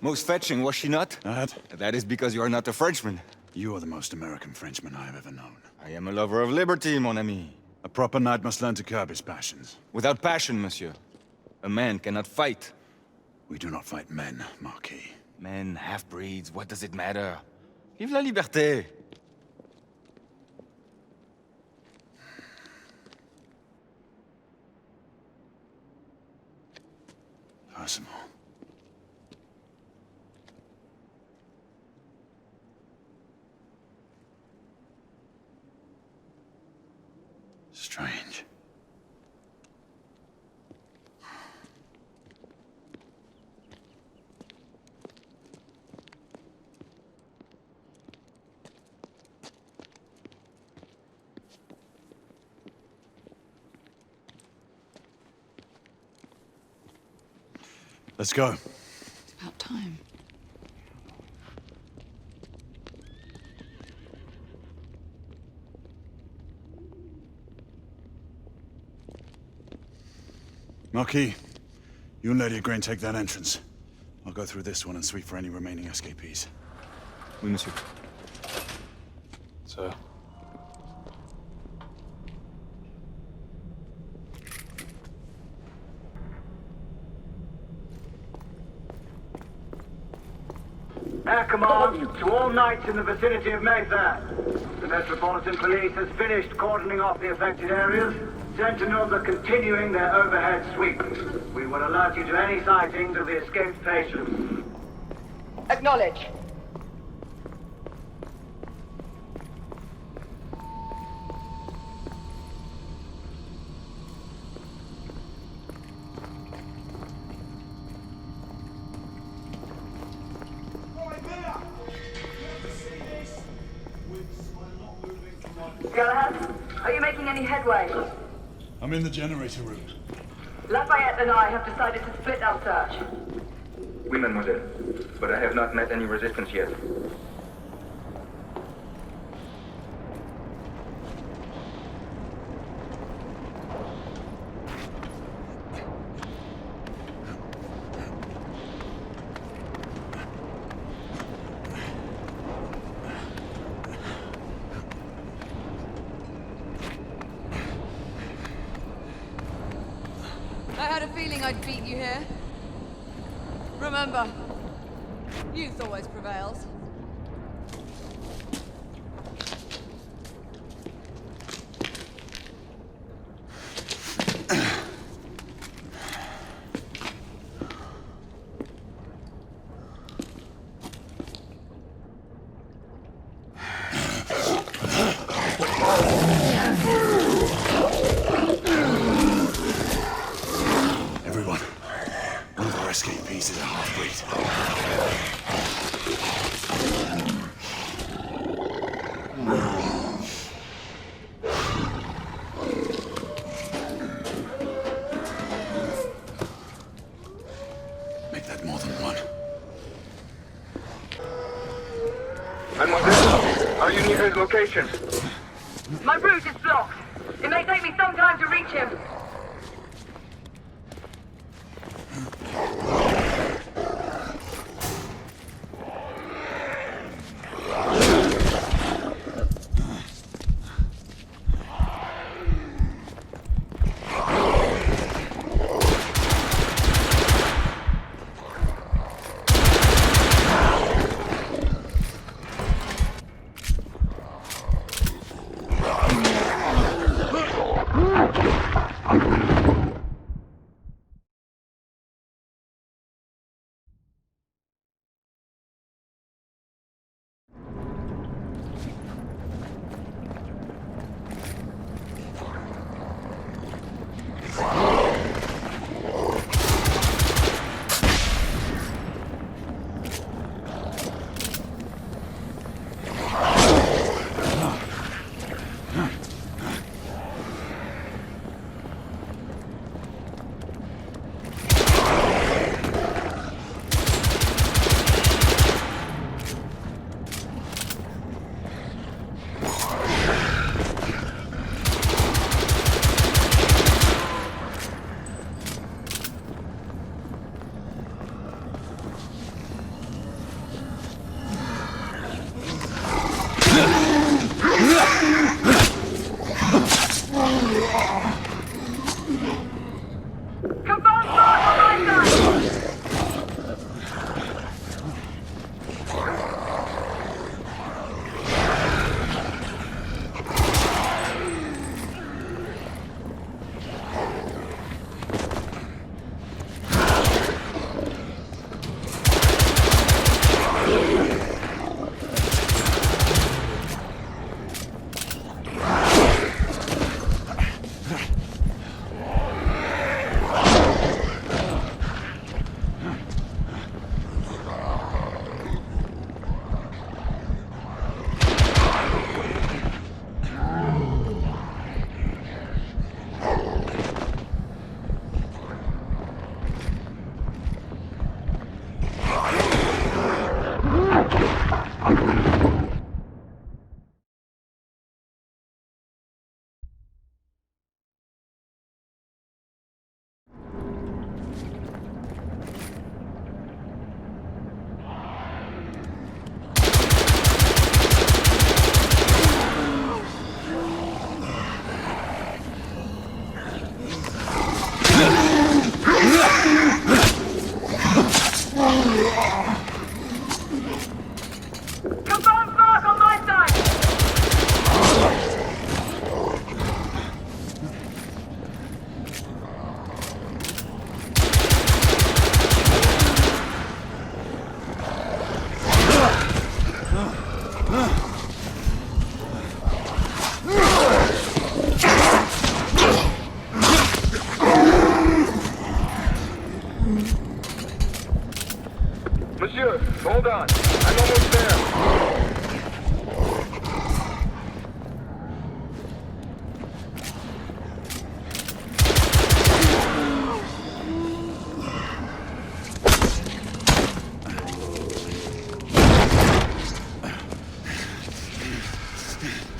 Most fetching, was she not? That is because you are not a Frenchman. You are the most American Frenchman I have ever known. I am a lover of liberty, mon ami. A proper knight must learn to curb his passions. Without passion, monsieur. A man cannot fight. We do not fight men, Marquis. Men, half-breeds, what does it matter? Vive la liberté! Personal. Strange. Let's go. It's about time. Marquis, you and Lady Grain take that entrance. I'll go through this one and sweep for any remaining escapees. Oui, monsieur. Sir. Air command to all knights in the vicinity of Mayfair. The Metropolitan Police has finished cordoning off the affected areas. Sentinels are continuing their overhead sweep. We will alert you to any sightings of the escaped patients. Acknowledge. Galahad, are you making any headway? I'm in the generator room. Lafayette and I have decided to split our search. Oui, mademoiselle. But I have not met any resistance yet. I had a feeling I'd beat you here. Remember, youth always prevails. Everyone, one of our escapees is a half-breed. Make that more than one. Mademoiselle, are you near his location? My route is blocked. It may take me some time to reach him.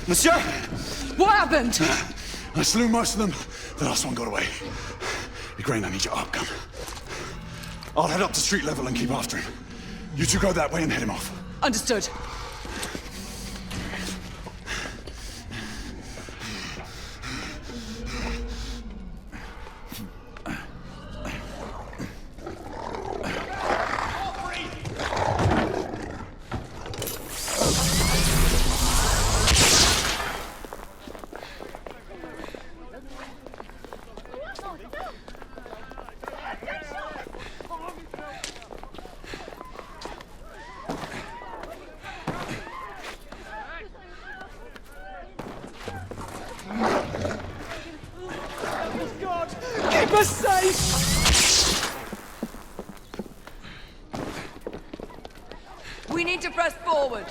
Monsieur! What happened? I slew most of them. The last one got away. Igraine, I need your arc gun. I'll head up to street level and keep after him. You two go that way and head him off. Understood. Keep us safe! We need to press forward.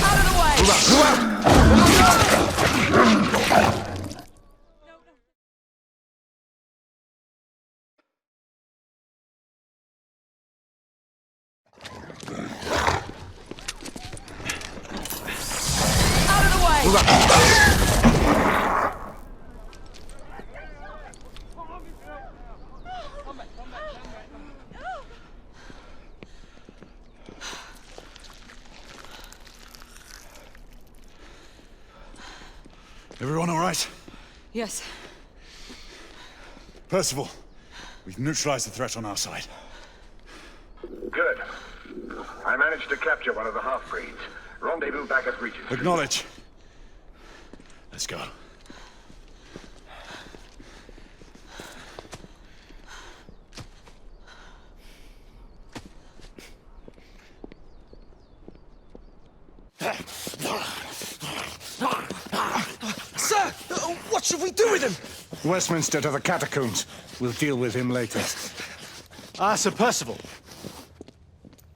Out of the way! Out of the way! Everyone all right? Yes. Percival, we've neutralized the threat on our side. Good. I managed to capture one of the half-breeds. Rendezvous back at Regent. Acknowledge. Let's go. Sir! What should we do with him? Westminster to the catacombs. We'll deal with him later. Ah, Sir Percival.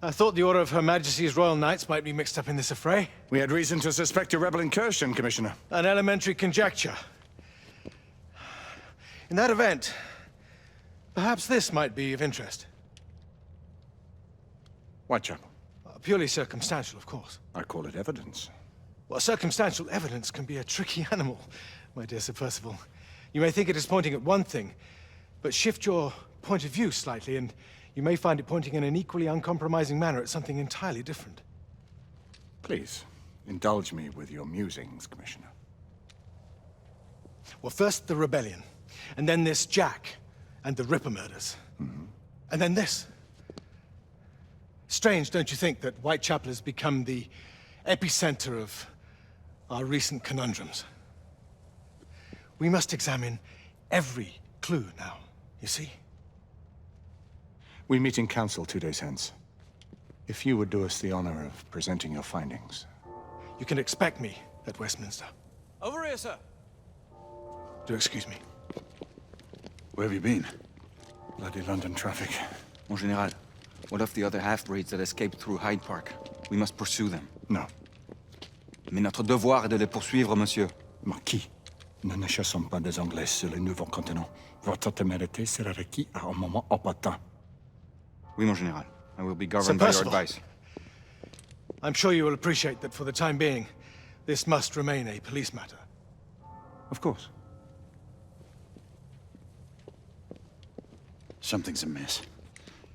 I thought the Order of Her Majesty's Royal Knights might be mixed up in this affray. We had reason to suspect a rebel incursion, Commissioner. An elementary conjecture. In that event, perhaps this might be of interest. Whitechapel. Purely circumstantial, of course. I call it evidence. Well, circumstantial evidence can be a tricky animal, my dear Sir Percival. You may think it is pointing at one thing, but shift your point of view slightly, and you may find it pointing in an equally uncompromising manner at something entirely different. Please, indulge me with your musings, Commissioner. Well, first the rebellion, and then this Jack, and the Ripper murders. And then this. Strange, don't you think, that Whitechapel has become the epicenter of our recent conundrums? We must examine every clue now, you see? We meet in council 2 days hence. If you would do us the honor of presenting your findings. You can expect me at Westminster. Over here, sir. Do excuse me. Where have you been? Bloody London traffic. Mon Général, what of the other half-breeds that escaped through Hyde Park? We must pursue them. No. Mais notre devoir est de les poursuivre, monsieur. Marquis, nous ne chassons pas des Anglais sur le nouveau continent. Votre témérité sera requis à un moment opportun. Oui, mon Général. I will be governed by your Percival. advice. I'm sure you will appreciate that for the time being, this must remain a police matter. Of course. Something's amiss.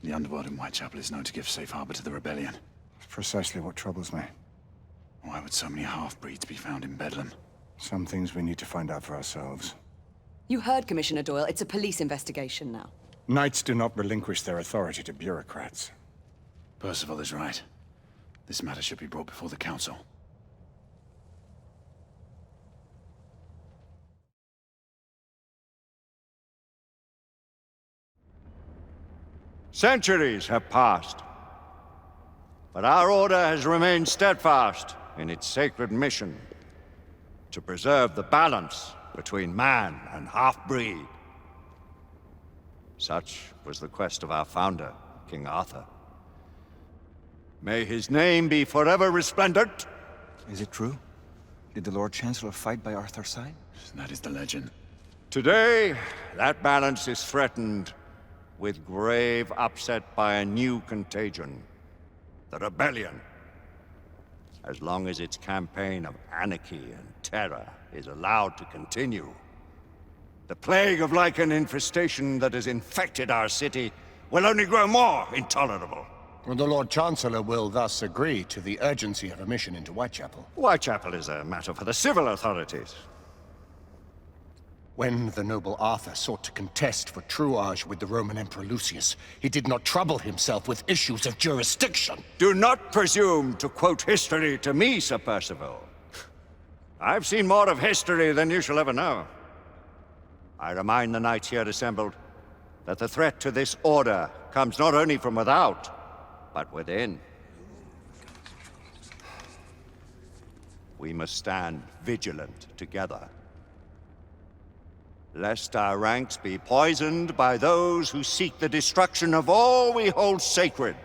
The underworld in Whitechapel is known to give safe harbor to the rebellion. It's precisely what troubles me. Why would so many half-breeds be found in Bedlam? Some things we need to find out for ourselves. You heard Commissioner Doyle. It's a police investigation now. Knights do not relinquish their authority to bureaucrats. Percival is right. This matter should be brought before the council. Centuries have passed, but our order has remained steadfast in its sacred mission to preserve the balance between man and half-breed. Such was the quest of our founder, King Arthur. May his name be forever resplendent. Is it true? Did the Lord Chancellor fight by Arthur's side? That is the legend. Today, that balance is threatened with grave upset by a new contagion. The rebellion. As long as its campaign of anarchy and terror is allowed to continue, the plague of lichen infestation that has infected our city will only grow more intolerable. The Lord Chancellor will thus agree to the urgency of a mission into Whitechapel. Whitechapel is a matter for the civil authorities. When the noble Arthur sought to contest for truage with the Roman Emperor Lucius, he did not trouble himself with issues of jurisdiction. Do not presume to quote history to me, Sir Percival. I've seen more of history than you shall ever know. I remind the knights here assembled that the threat to this order comes not only from without, but within. We must stand vigilant together, lest our ranks be poisoned by those who seek the destruction of all we hold sacred.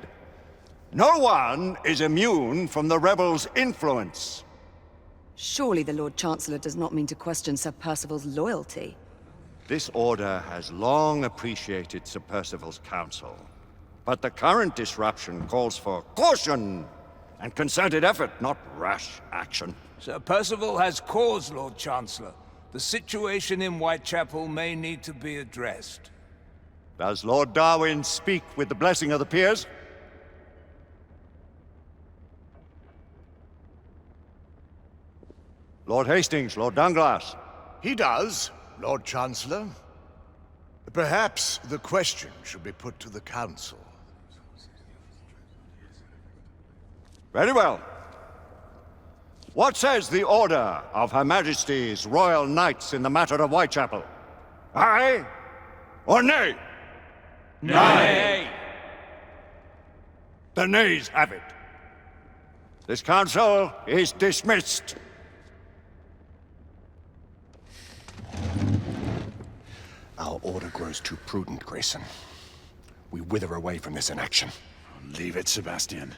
No one is immune from the rebels' influence. Surely the Lord Chancellor does not mean to question Sir Percival's loyalty. This order has long appreciated Sir Percival's counsel, but the current disruption calls for caution and concerted effort, not rash action. Sir Percival has cause, Lord Chancellor. The situation in Whitechapel may need to be addressed. Does Lord Darwin speak with the blessing of the peers? Lord Hastings, Lord Dunglass. He does, Lord Chancellor. Perhaps the question should be put to the Council. Very well. What says the Order of Her Majesty's Royal Knights in the matter of Whitechapel? Aye or nay? Nay! The nays have it. This council is dismissed. Our order grows too prudent, Grayson. We wither away from this inaction. Leave it, Sebastian.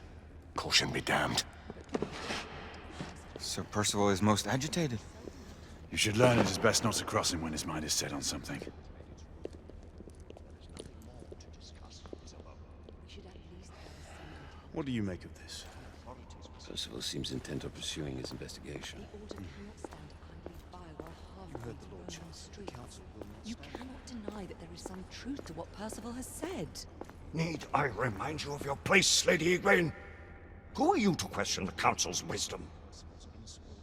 Caution be damned. Sir Percival is most agitated. You should learn it is best not to cross him when his mind is set on something. What do you make of this? Percival seems intent on pursuing his investigation. You cannot deny that there is some truth to what Percival has said. Need I remind you of your place, Lady Egwene? Who are you to question the Council's wisdom?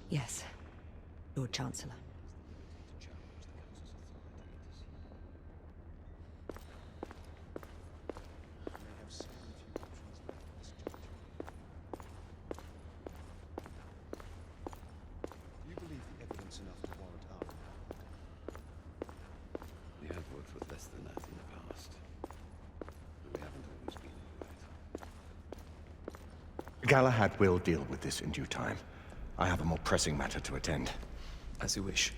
Yes, Lord Chancellor. You believe the evidence enough to warrant our... We have worked with less than that in the past. But we haven't always been right. Galahad will deal with this in due time. I have a more pressing matter to attend. As you wish.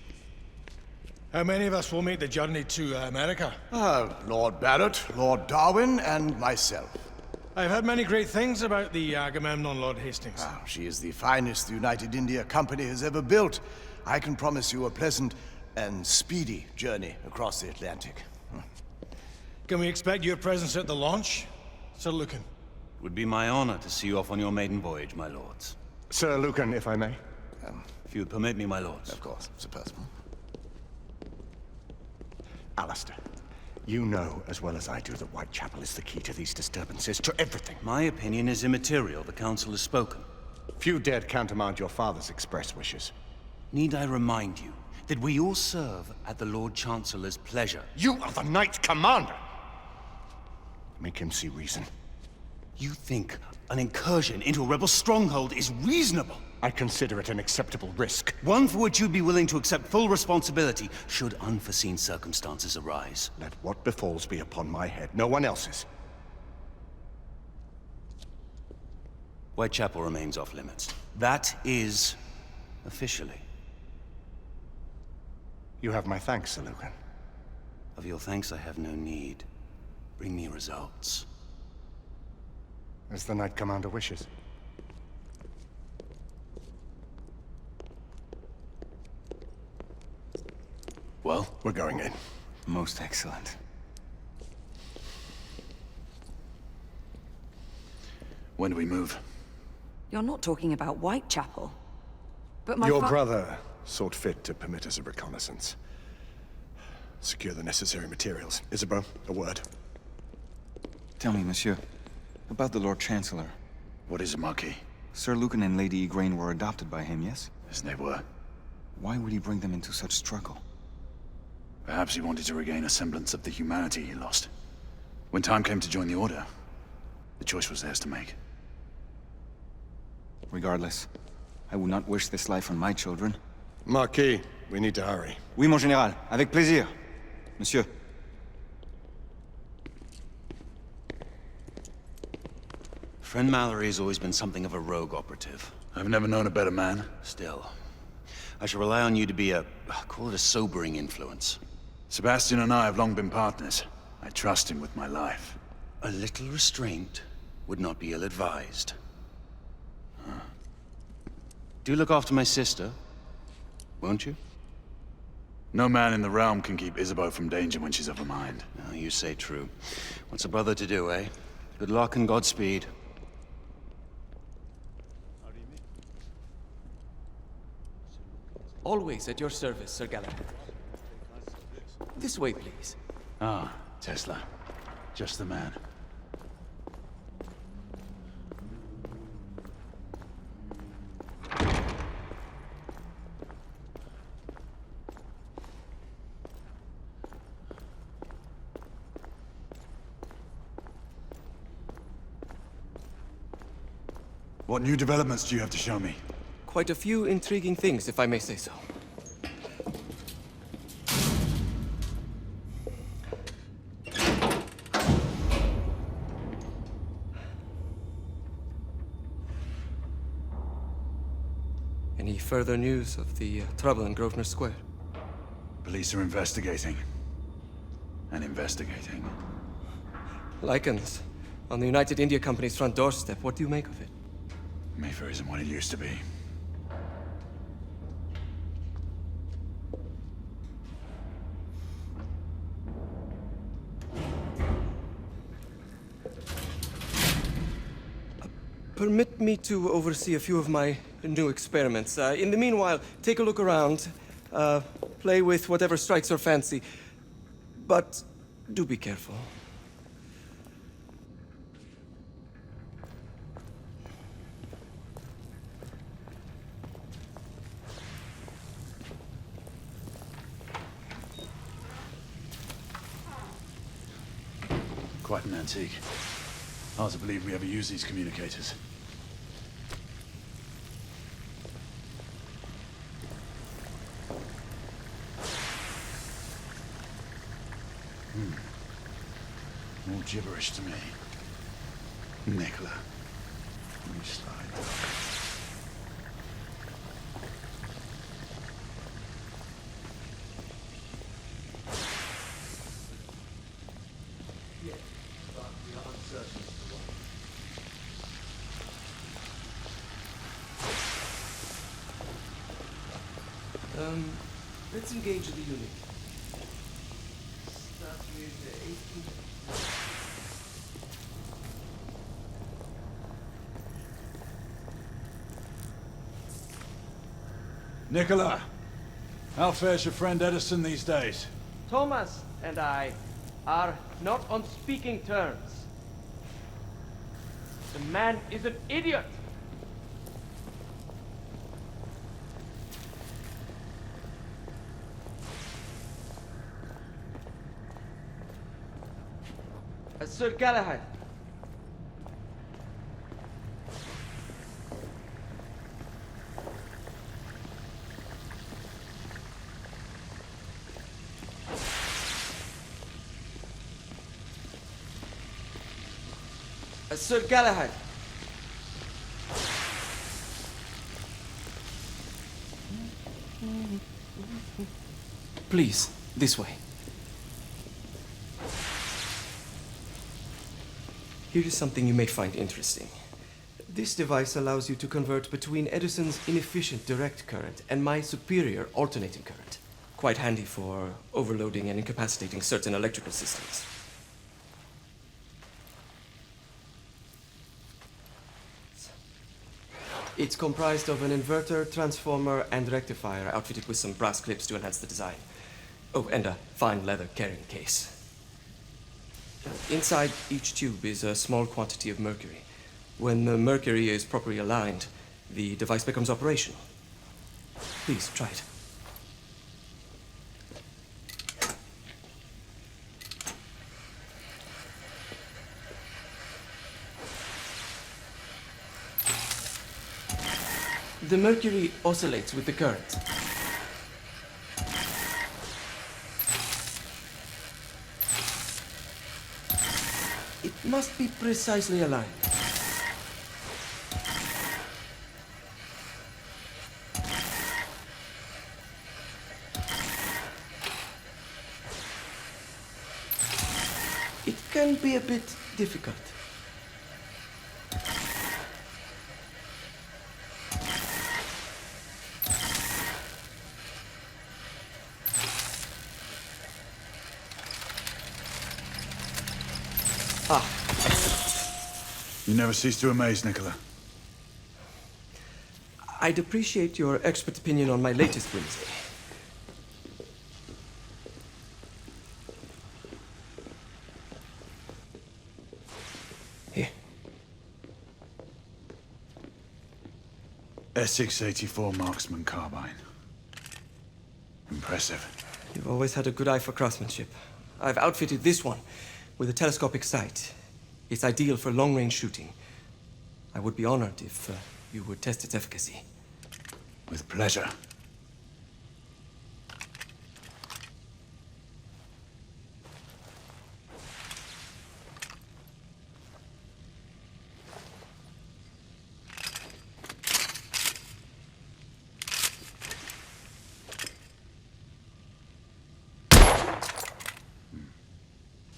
How many of us will make the journey to America? Lord Barrett, Lord Darwin, and myself. I've heard many great things about the Agamemnon, Lord Hastings. She is the finest the United India Company has ever built. I can promise you a pleasant and speedy journey across the Atlantic. Can we expect your presence at the launch, Sir Lucan? Would be my honor to see you off on your maiden voyage, my lords. Sir Lucan, if I may. If you would permit me, my lords. Of course, Sir Percival. Alistair, you know as well as I do that Whitechapel is the key to these disturbances, to everything. My opinion is immaterial. The Council has spoken. Few dared countermand your father's express wishes. Need I remind you that we all serve at the Lord Chancellor's pleasure? You are the Knight Commander! Make him see reason. You think an incursion into a rebel stronghold is reasonable? I consider it an acceptable risk. One for which you'd be willing to accept full responsibility should unforeseen circumstances arise. Let what befalls be upon my head, no one else's. Whitechapel remains off limits. That is officially. You have my thanks, Sir Lucan. Of your thanks I have no need. Bring me results. As the Knight Commander wishes. Well, we're going in. Most excellent. When do we move? You're not talking about Whitechapel. But my Your brother sought fit to permit us a reconnaissance. Secure the necessary materials. Isabeau, a word. Tell me, monsieur, about the Lord Chancellor. What is a Marquis? Sir Lucan and Lady Igraine were adopted by him, yes? Yes, they were. Why would he bring them into such struggle? Perhaps he wanted to regain a semblance of the humanity he lost. When time came to join the Order, the choice was theirs to make. Regardless, I would not wish this life on my children. Marquis, we need to hurry. Oui, mon général. Avec plaisir. Monsieur. Friend Mallory has always been something of a rogue operative. I've never known a better man. Still, I shall rely on you to be call it a sobering influence. Sebastian and I have long been partners. I trust him with my life. A little restraint would not be ill-advised. Do look after my sister, won't you? No man in the realm can keep Isabeau from danger when she's of her mind. Oh, you say true. What's a brother to do, eh? Good luck and Godspeed. Always at your service, Sir Galahad. This way, please. Ah, Tesla. Just the man. What new developments do you have to show me? Quite a few intriguing things, if I may say so. Any further news of the trouble in Grosvenor Square? Police are investigating. And investigating. Lycans, on the United India Company's front doorstep. What do you make of it? Mayfair isn't what it used to be. Permit me to oversee a few of my new experiments. In the meanwhile, take a look around. Play with whatever strikes your fancy. But do be careful. Quite an antique. Hard to believe we ever use these communicators. More gibberish to me. Nicola. Let me slide down. Let's engage the unit. Start with 18. Nicola! How fares your friend Edison these days? Thomas and I are not on speaking terms. The man is an idiot! Sir Galahad. Sir Galahad. Please, this way. Here is something you may find interesting. This device allows you to convert between Edison's inefficient direct current and my superior alternating current. quite handy for overloading and incapacitating certain electrical systems. It's comprised of an inverter, transformer, and rectifier outfitted with some brass clips to enhance the design. Oh, and a fine leather carrying case. Inside each tube is a small quantity of mercury. When the mercury is properly aligned, the device becomes operational. Please, try it. The mercury oscillates with the current. It must be precisely aligned. It can be a bit difficult. You never cease to amaze, Nicola. I'd appreciate your expert opinion on my latest whimsy. Here. S684 Marksman Carbine. Impressive. You've always had a good eye for craftsmanship. I've outfitted this one with a telescopic sight. It's ideal for long-range shooting. I would be honored if you would test its efficacy. With pleasure.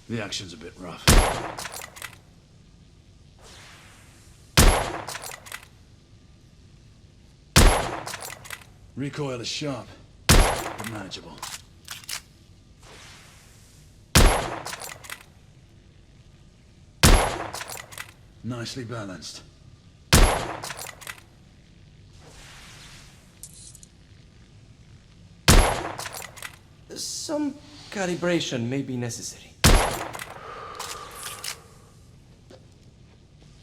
The action's a bit rough. Recoil is sharp, but manageable. Nicely balanced. Some calibration may be necessary.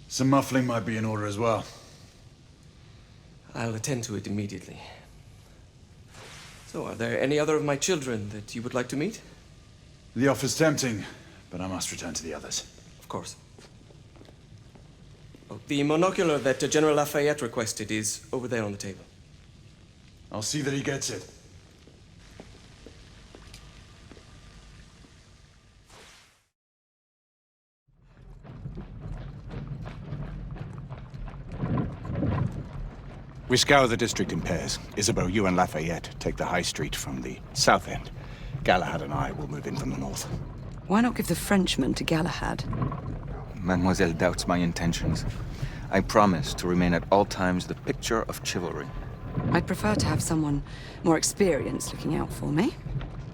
Some muffling might be in order as well. I'll attend to it immediately. So, are there any other of my children that you would like to meet? The offer's tempting, but I must return to the others. Of course. Oh, the monocular that General Lafayette requested is over there on the table. I'll see that he gets it. We scour the district in pairs. Isabeau, you and Lafayette take the high street from the south end. Galahad and I will move in from the north. Why not give the Frenchman to Galahad? Mademoiselle doubts my intentions. I promise to remain at all times the picture of chivalry. I'd prefer to have someone more experienced looking out for me.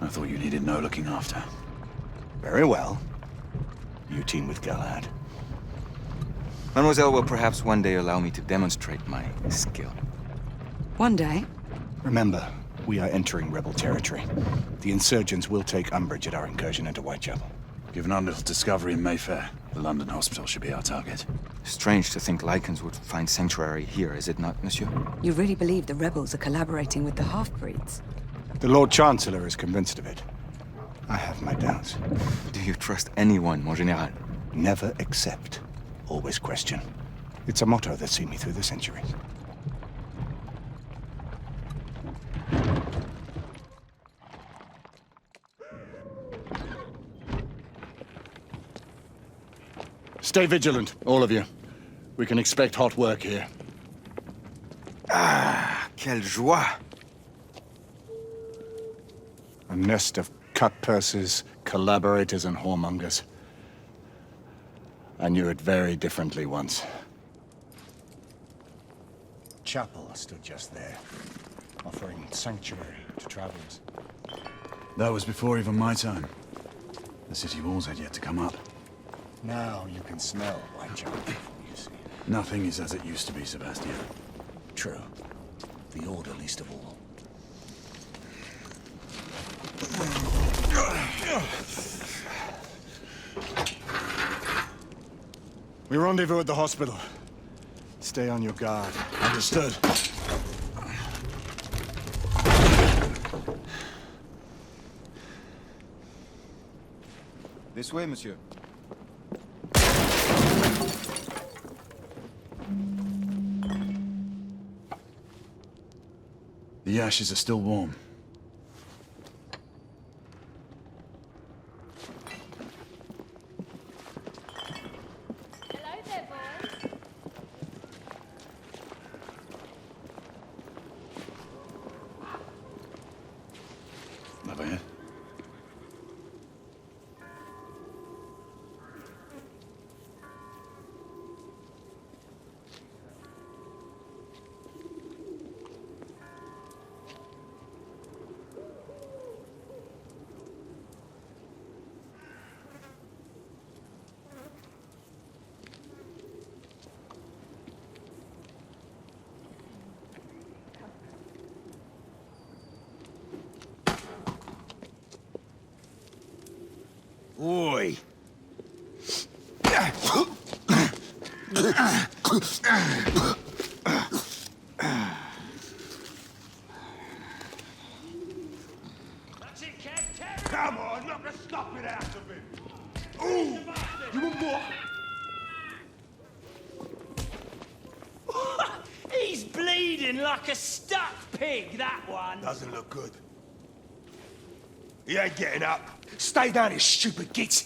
I thought you needed no looking after. Very well. You team with Galahad. Mademoiselle will perhaps one day allow me to demonstrate my skill. One day? Remember, we are entering rebel territory. The insurgents will take umbrage at our incursion into Whitechapel. Given our little discovery in Mayfair, the London hospital should be our target. Strange to think Lycans would find sanctuary here, is it not, monsieur? You really believe the rebels are collaborating with the half-breeds? The Lord Chancellor is convinced of it. I have my doubts. Do you trust anyone, mon général? Never accept. Always question. It's a motto that's seen me through the centuries. Stay vigilant, all of you. We can expect hot work here. Ah, quelle joie! A nest of cut-pursers, collaborators, and whoremongers. I knew it very differently once. Chapel stood just there. offering sanctuary to travelers. That was before even my time. The city walls had yet to come up. Now you can smell Whitechapel, you see. Nothing is as it used to be, Sebastian. True. The Order least of all. We rendezvous at the hospital. Stay on your guard. Understood. This way, monsieur. The ashes are still warm. Hello there, boys. Not bad. Oi! Come on, knock a stop it out of him! Ooh! You want more? He's bleeding like a stuck pig, that one. Doesn't look good. He ain't getting up. Stay down, you stupid git!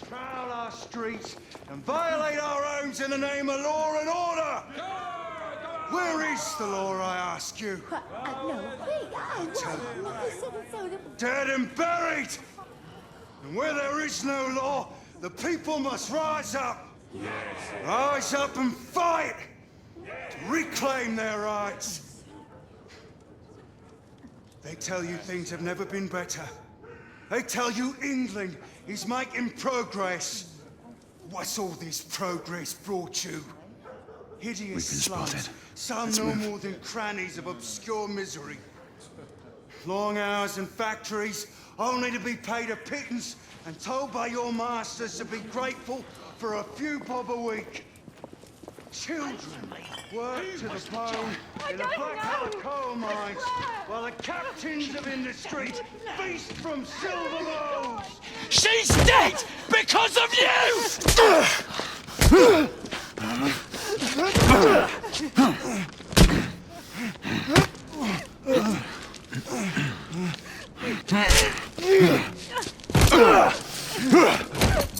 Prowl our streets and violate our homes in the name of law and order! Where is the law, I ask you? Dead and buried! And where there is no law, the people must rise up! Rise up and fight! To reclaim their rights! They tell you things have never been better. They tell you England is making progress. What's all this progress brought you? Hideous slums, some no more than crannies of obscure misery. Long hours in factories, only to be paid a pittance and told by your masters to be grateful for a few bob a week. Children work to the bone in the black-collar coal mines, while the captains of industry feast from silver bowls. She's dead because of you!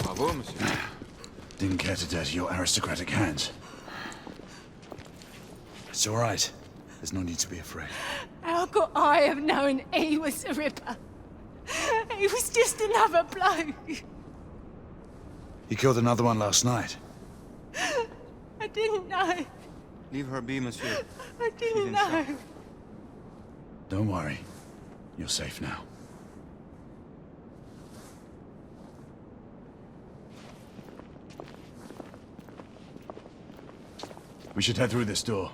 Bravo, monsieur. Didn't care to dirty your aristocratic hands. It's all right. There's no need to be afraid. How could I have known he was the Ripper? He was just another bloke. He killed another one last night. I didn't know. Leave her be, monsieur. I didn't know. Don't worry. You're safe now. We should head through this door.